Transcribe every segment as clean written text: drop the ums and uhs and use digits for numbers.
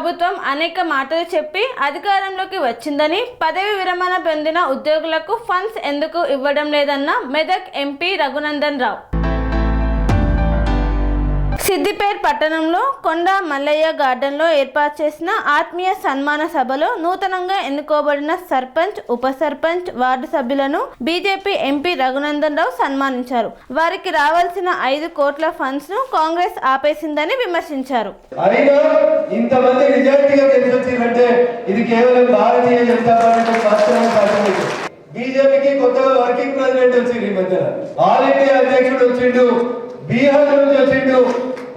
ప్రభుత్వం అనేక మాటలు చెప్పి అధికారంలోకి వచ్చిందని పదవి విరమణ పొందిన ఉద్యోగులకు ఫండ్స్ ఎందుకు ఇవ్వడం లేదన్న మెదక్ ఎంపీ రఘునందన్ రావు. సిద్దిపేట పట్టణంలో కొండ మల్లయ్య గార్డెన్లో ఏర్పాటు చేసిన ఆత్మీయ సన్మాన సభలో నూతనంగా ఎన్నుకోబడిన సర్పంచ్, ఉప సర్పంచ్, వార్డు సభ్యులను బీజేపీ ఎంపీ రఘునందన్ రావు సన్మానించారు. వారికి రావాల్సిన 5 కోట్ల ఫండ్స్ ను కాంగ్రెస్ ఆపేసిందని విమర్శించారు. బీజేపీకి కొత్తగా వర్కింగ్ ప్రెసిడెంట్ వచ్చింది. ఈ మధ్య ఆల్ ఇండియా అధ్యక్షుడు వచ్చిండు, బీహార్ నుంచి వచ్చిండు.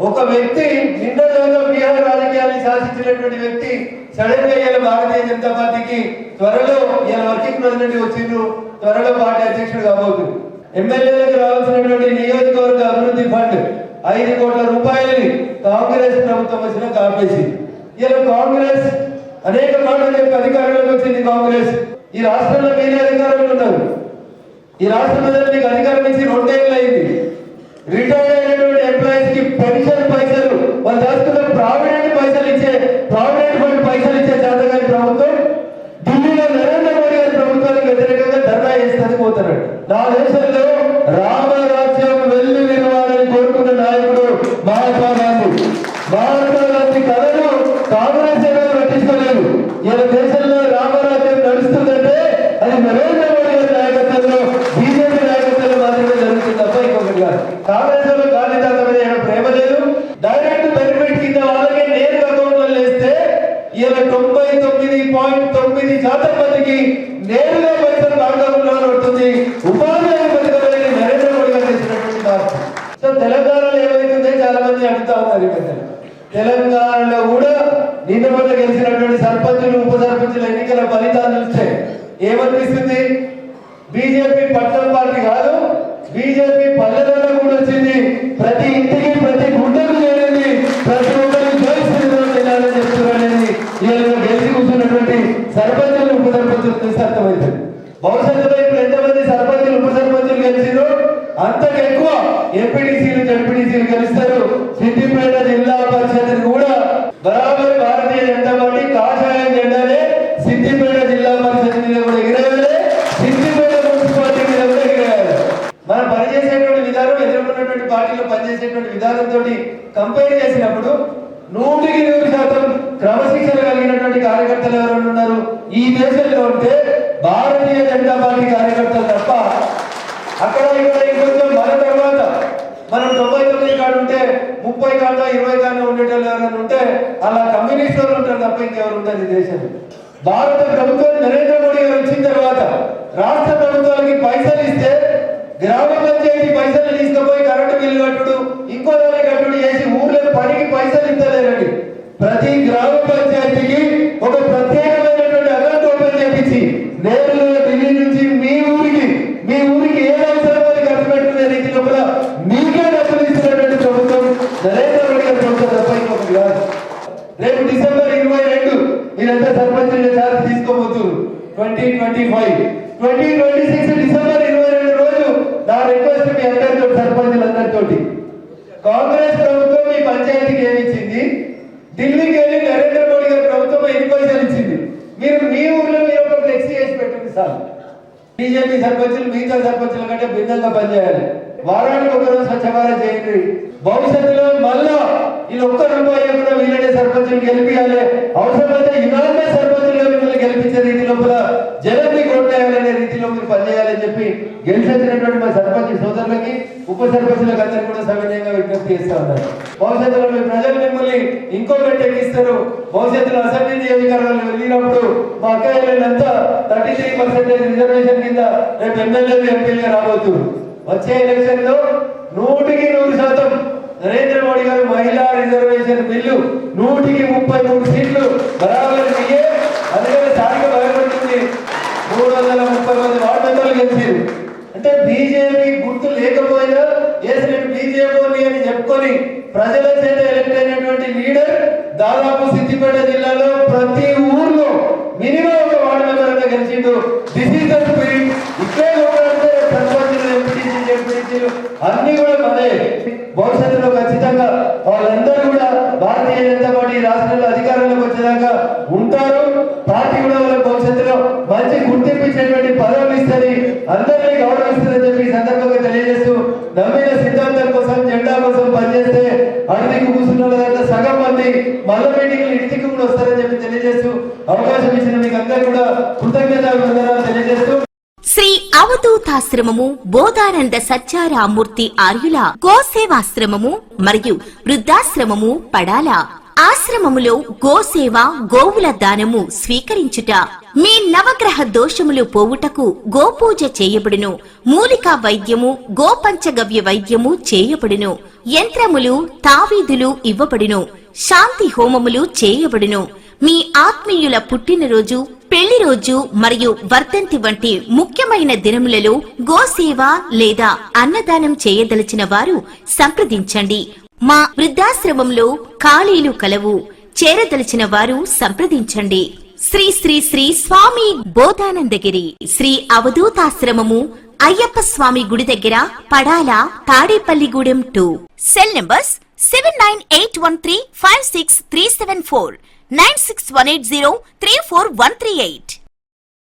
ఒక వ్యక్తి నిండలో బీహార్ రాజకీయాన్ని శాసించినటువంటి వ్యక్తి సడన్ గా ఇలా భారతీయ జనతా పార్టీకి త్వరలో ఇలా వర్కింగ్ ప్రెసిడెంట్ వచ్చిండ్రు, త్వరలో పార్టీ అధ్యక్షుడు కాబోతుంది. ఎమ్మెల్యేలకు రావాల్సినటువంటి నియోజకవర్గ అభివృద్ధి ఫండ్ 5 కోట్ల రూపాయలని కాంగ్రెస్ ప్రభుత్వం వచ్చిన ఆపేసి ఇలా కాంగ్రెస్ అనేక మాటలు చెప్పి అధికారంలోకి వచ్చింది. కాంగ్రెస్ ఈ రాష్ట్రంలో మీరే అధికారంలో ఉన్నారు. ఈ రాష్ట్రంలో మీకు అధికారం ఇచ్చి 2 ఏళ్ళు అయింది. రిటైర్డ్ అయినటువంటి ఎంప్లాయీస్ కి పెన్షన్ పైసలు, వాళ్ళు దాచుకున్న ప్రావిడెంట్ పైసలు ఇచ్చే ప్రావిడెంట్ ఫండ్ పైసలు ఇచ్చే చేతగాని ప్రభుత్వం ఢిల్లీలో నరేంద్ర మోడీ గారి ప్రభుత్వానికి వ్యతిరేకంగా ధర్నా చేస్తుంది పోతున్నాడు. నా దేశంలో రామరాజ్యం వెల్లు విరవాలని కోరుకున్న నాయకుడు మహాత్మా గాంధీ. మహాత్మా గాంధీ కథను కాంగ్రెస్ ఏదో పట్టించుకోలేదు. ఇలా దేశంలో రామరాజ్యం నడుస్తుందంటే అది నరేంద్ర మోడీ గారి నాయకత్వంలో, బీజేపీ నాయకత్వంలో మాత్రమే జరుగుతుంది తప్ప ఇంకొకటి కాదు. కాంగ్రెస్ లో గాంధీ తాత మీద ప్రేమ లేదు. డైరెక్ట్ బెనిఫిట్ కింద వాళ్ళకే నేరుగా అకౌంట్లో వేస్తే ఇలా 99.9% మందికి నేరుగా పైసలు అకౌంట్లో పడుతుంది. ఉపాధి పథకాలని నరేంద్ర మోడీ గారు చేసినటువంటి మార్పు. సో తెలంగాణలో ఏమైతుందో చాలా మంది అడుగుతా ఉన్నారు. ఈ మధ్య తెలంగాణలో కూడా నిన్న మొన్న గెలిచినటువంటి సర్పంచులు, ఉప సర్పంచుల ఎన్నికల ఫలితాలు చూస్తే ఏమనిపిస్తుంది? బీజేపీ పట్టణ పార్టీ కాదు, బీజేపీ పల్లెలలో కూడా వచ్చింది. ప్రతి ఇంటికి, ప్రతి గుండెకు చేరింది. ప్రతి ఒక్కరికి చేయాలని చెప్తున్నారనేది గెలిచి కూర్చున్నటువంటి సర్పంచులు, ఉప సర్పంచులు తెలిసి అర్థమవుతుంది. భవిష్యత్తులో ఇప్పుడు ఎంతమంది సర్పంచులు, ఉప సర్పంచులు గెలిచిరో అంతకు ఎక్కువ ఎంపీటీసీలు, జడ్పీటీసీలు గెలుస్తారు. సిద్దిపేట జిల్లా పరిషత్ కూడా బరాబర్ భారతీయ జనతా పార్టీ కాషాయం జెండానే సిద్దిపేట జిల్లా పరిషత్ మీద కూడా ఎగిరేయాలి, సిద్దిపేట మున్సిపాలిటీ మీద కూడా ఎగిరేయాలి. మనం పనిచేసేటువంటి విధానం, ఎదుర్కొన్నటువంటి పార్టీలో పనిచేసేటువంటి విధానంతో కంపేర్ చేసినప్పుడు 100% క్రమశిక్షణ కలిగినటువంటి కార్యకర్తలు ఎవరైనా ఉన్నారు ఈ దేశంలో ఉంటే భారతీయ జనతా పార్టీ కార్యకర్తలు తప్ప. అక్కడ ఇక్కడ ఇంకొంచెం మన తర్వాత మనం 99 కాడ ఉంటే 30 కాడో 20 కాడో ఉండేటోళ్ళు ఎవరైనా ఉంటే అలా కమ్యూనిస్టులు ఉంటారు తప్ప ఇంకెవరు ఉంటారు ఈ దేశంలో. భారత ప్రభుత్వం నరేంద్ర మోడీ గారు వచ్చిన తర్వాత రాష్ట్ర ప్రభుత్వానికి పైసలు ఇస్తే గ్రామ పంచాయతీ పైసలు తీసుకుపోయి కరెంటు బిల్లు కట్టుడు, ఇంకో దాని కట్టుడు చేసి ఊర్లో పనికి పైసలు ఇస్తలేరండి. ప్రతి గ్రామ పంచాయతీకి ఒక ప్రత్యేకమైనటువంటి అకౌంట్ ఓపెన్ చేపించి నేరుగా ఢిల్లీ నుంచి మీ ఊరికి ఏ అవసరం అని ఖర్చు పెట్టుకునే రీతి లోపల మీకే డబ్బులు ఇస్తున్నటువంటి ప్రభుత్వం నరేంద్ర మోడీ గారి ప్రభుత్వం తప్ప ఇంకొకటి కాదు. రేపు డిసెంబర్ 22 మీరంతా సర్పంచులు ఛార్జ్ తీసుకోబోతున్నారు. 2026 డిసెంబర్ 22 రోజు నా రిక్వెస్ట్ మీ అందరితో, సర్పంచులందరితో, కాంగ్రెస్ ప్రభుత్వం మీ పంచాయతీకి ఏమి ఇచ్చింది, ఢిల్లీకి వెళ్ళి నరేంద్ర మోడీ గారి ప్రభుత్వం ఎన్ని పైసలు ఇచ్చింది, మీరు మీ ఊర్లో మీరు ఒక ఫ్లెక్సీ చేసి పెట్టండి సార్. బీజేపీ సర్పంచులు మిగతా సర్పంచుల కంటే భిన్నంగా పనిచేయాలి. వారానికి ఒకరోజు స్వచ్ఛ భారత్ చేయండి. భవిష్యత్తులో మళ్ళా వీళ్ళు 1 రూపాయి కూడా వీళ్ళనే సర్పంచులు గెలిపించాలి. అవసరమైతే ఇలాంటి సర్పంచులుగా మిమ్మల్ని గెలిపించే రీతి లోపల జనాన్ని కొట్టేయాలనే రీతిలో మీరు పనిచేయాలని చెప్పి గెలిచినటువంటి మా సర్పంచ్ సోదరులకి, ఉప సర్పంచులకు అందరికీ కూడా సవినయంగా విజ్ఞప్తి చేస్తా ఉన్నారు. భవిష్యత్తులో మీ ప్రజలు మిమ్మల్ని ఇంకో గంట ఎక్కిస్తారు. భవిష్యత్తులో అసెంబ్లీ నియోజకవర్గాలు వెళ్ళినప్పుడు మా అక్కయ్యలంతా 33% రిజర్వేషన్ కింద రేపు ఎమ్మెల్యేలు, ఎంపీలుగా రాబోతున్నారు. వచ్చే ఎలక్షన్ లో 100% నరేంద్ర మోడీ గారు మహిళా రిజర్వేషన్ బిల్లు 133 సీట్లు బరాబర్ అయ్యే. అందుకని స్థానిక భయపడుతుంది 330 మంది వార్డు మెంబర్లు గెలిచారు. అంటే బీజేపీ గుర్తు లేకపోయినా నేను బీజేపీ అని చెప్పుకొని ప్రజల చేత ఎలక్ట్ అయినటువంటి లీడర్ దాదాపు సిద్దిపేట జిల్లాలో ప్రతి ఊర్లో మినిమం ఒక వార్డు మెంబర్ అంతా గెలిచిండు. This is the spirit. ఇక్కడే సర్పంచులు, ఎంపీటీసీలు అన్ని కూడా మనే. భవిష్యత్తులో ఖచ్చితంగా వాళ్ళందరూ కూడా భారతీయ జనతా పార్టీ రాష్ట్రంలో అధికారంలోకి వచ్చేదాకా ఉంటారు. పార్టీ కూడా వాళ్ళ భవిష్యత్తులో మంచి గుర్తింపించేటువంటి పదవులు ఇస్తుంది, అందరినీ గౌరవిస్తుందని చెప్పి ఈ సందర్భంగా తెలియజేస్తూ, నమ్మిన సిద్ధాంతం కోసం జెండా కోసం పనిచేస్తే అడిదికి కూర్చున్న దాంట్లో సగం మంది మల్ల మీటింగ్లు ఇంటికి కూడా వస్తారని చెప్పి తెలియజేస్తూ, అవకాశం ఇచ్చిన మీకు అందరూ కూడా కృతజ్ఞతలు తెలియజేస్తూ, శ్రీ అవధూతాశ్రమము బోధానంద సత్యారామూర్తి ఆర్యుల గోసేవాశ్రమము మరియు వృద్ధాశ్రమము పడాల. ఆశ్రమములో గోసేవ, గోవుల దానము స్వీకరించుట, మీ నవగ్రహ దోషములు పోవుటకు గోపూజ చేయబడును. మూలికా వైద్యము, గోపంచగవ్య వైద్యము చేయబడును. యంత్రములు, తావీదులు ఇవ్వబడును. శాంతి హోమములు చేయబడును. మీ ఆత్మీయుల పుట్టినరోజు, పెళ్లి రోజు మరియు వర్ధంతి వంటి ముఖ్యమైన దినములలో గోసేవ లేదా అన్నదానం చేయదలిచిన వారు సంప్రదించండి. మా వృద్ధాశ్రమంలో ఖాళీలు కలవు. చేరదలిచిన వారు సంప్రదించండి. శ్రీ శ్రీ శ్రీ స్వామి బోధానందగిరి శ్రీ అవధూతాశ్రమము, అయ్యప్ప స్వామి గుడి దగ్గర, పడాల, తాడేపల్లిగూడెం 2. Cell numbers 7981356374, 9618034 138.